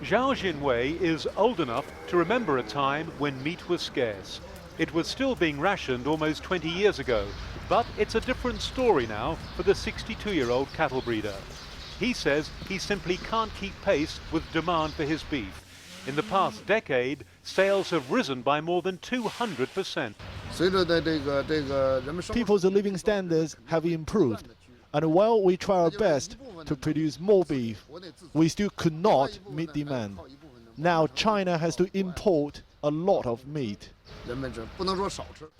Zhao Jinwei is old enough to remember a time when meat was scarce. It was still being rationed almost 20 years ago, but it's a different story now for the 62-year-old cattle breeder. He says he simply can't keep pace with demand for his beef. In the past decade, sales have risen by more than 200%. People's living standards have improved, and while we try our best to produce more beef, we still could not meet demand. Now China has to import a lot of meat.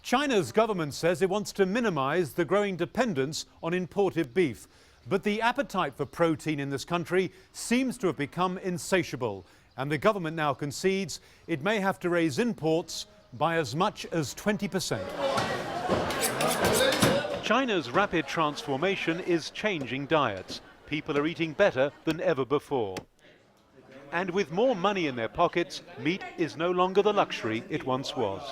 China's government says it wants to minimize the growing dependence on imported beef. But the appetite for protein in this country seems to have become insatiable. And the government now concedes it may have to raise imports by as much as 20%. China's rapid transformation is changing diets. People are eating better than ever before. And with more money in their pockets, meat is no longer the luxury it once was.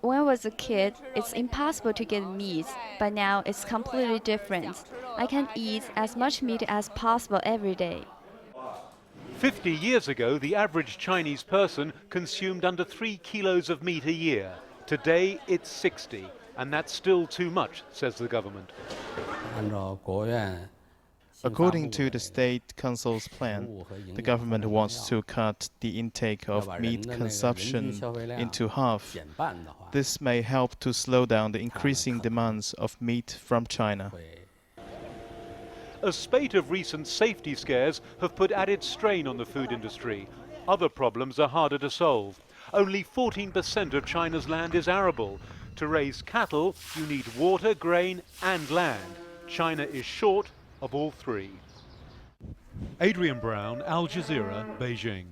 When I was a kid, it's impossible to get meat, but now it's completely different. I can eat as much meat as possible every day. 50 years ago, the average Chinese person consumed under 3 kilos of meat a year. Today, it's 60, and that's still too much, says the government. According to the State Council's plan, the government wants to cut the intake of meat consumption into half. This may help to slow down the increasing demands of meat from China. A spate of recent safety scares have put added strain on the food industry. Other problems are harder to solve. Only 14% of China's land is arable. To raise cattle, you need water, grain and land. China is short of all three. Adrian Brown, Al Jazeera, Beijing.